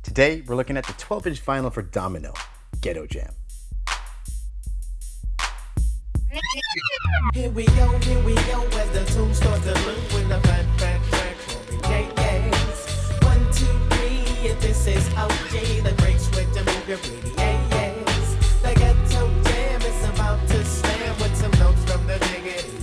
Today, we're looking at the 12-inch vinyl for Domino, Getto Jam. Here we go, as the tune starts to loop with the fat track for me, yes. 1, 2, 3, and this is OG, the great switch to move your pretty, yes. The Getto Jam is about to slam with some notes from the diggity.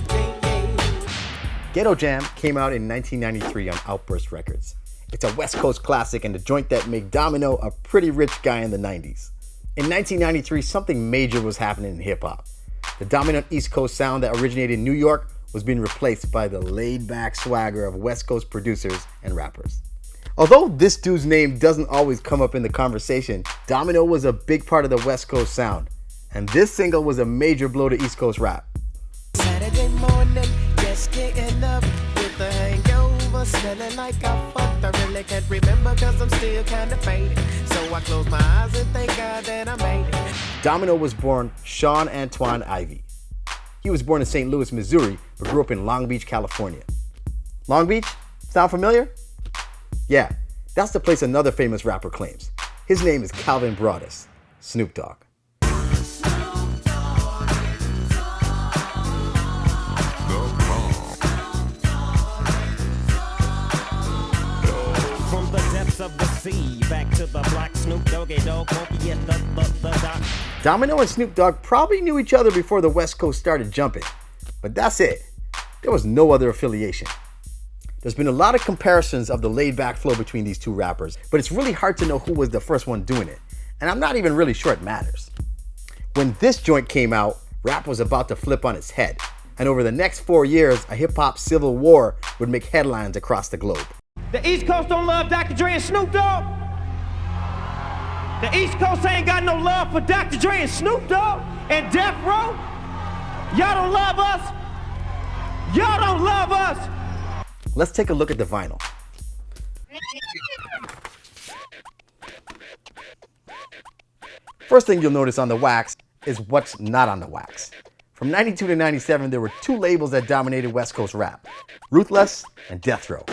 Getto Jam came out in 1993 on Outburst Records. It's a West Coast classic and the joint that made Domino a pretty rich guy in the 90s. In 1993, something major was happening in hip-hop. The dominant East Coast sound that originated in New York was being replaced by the laid-back swagger of West Coast producers and rappers. Although this dude's name doesn't always come up in the conversation, Domino was a big part of the West Coast sound, and this single was a major blow to East Coast rap. Saturday morning, just getting up with the hangover, smelling like I fucked. I really can't remember cause I'm still kinda faded. So I close my eyes and thank God that I made it. Domino was born Sean Antoine Ivy. He was born in St. Louis, Missouri, but grew up in Long Beach, California. Long Beach? Sound familiar? Yeah, that's the place another famous rapper claims. His name is Calvin Broadus, Snoop Dogg. Of the sea, back to the black Snoop Doggy Dogg, the Domino and Snoop Dogg probably knew each other before the West Coast started jumping, but that's it. There was no other affiliation. There's been a lot of comparisons of the laid-back flow between these two rappers, but it's really hard to know who was the first one doing it, and I'm not even really sure it matters. When this joint came out, rap was about to flip on its head, and over the next 4 years, a hip-hop civil war would make headlines across the globe. The East Coast don't love Dr. Dre and Snoop Dogg. The East Coast ain't got no love for Dr. Dre and Snoop Dogg and Death Row. Y'all don't love us. Y'all don't love us. Let's take a look at the vinyl. First thing you'll notice on the wax is what's not on the wax. From 92 to 97, there were two labels that dominated West Coast rap, Ruthless and Death Row.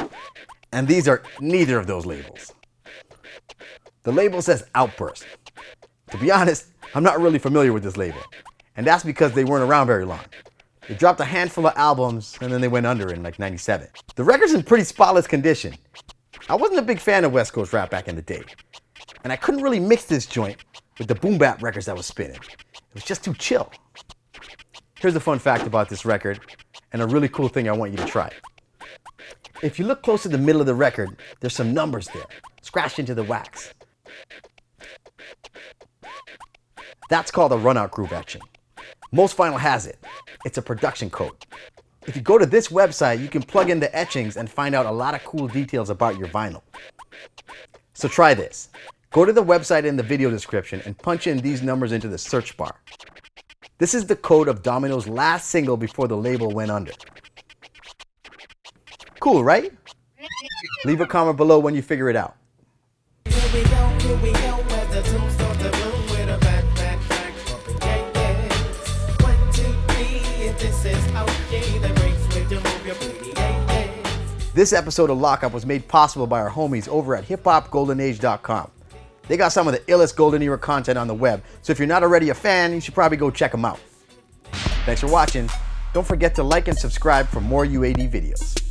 And these are neither of those labels. The label says Outburst. To be honest, I'm not really familiar with this label. And that's because they weren't around very long. They dropped a handful of albums and then they went under in like 97. The record's in pretty spotless condition. I wasn't a big fan of West Coast rap back in the day. And I couldn't really mix this joint with the boom bap records that was spinning. It was just too chill. Here's a fun fact about this record and a really cool thing I want you to try. If you look close to the middle of the record, there's some numbers there, scratched into the wax. That's called a runout groove etching. Most vinyl has it. It's a production code. If you go to this website, you can plug in the etchings and find out a lot of cool details about your vinyl. So try this. Go to the website in the video description and punch in these numbers into the search bar. This is the code of Domino's last single before the label went under. Cool, right? Leave a comment below when you figure it out. Here we go, as the tune starts to loop with a fat track for me, yes. 1, 2, 3, and this is OG, the great switch to move your pretty, yes. This episode of Lockup was made possible by our homies over at hiphopgoldenage.com. They got some of the illest golden era content on the web, so if you're not already a fan, you should probably go check them out. Thanks for watching. Don't forget to like and subscribe for more UAD videos.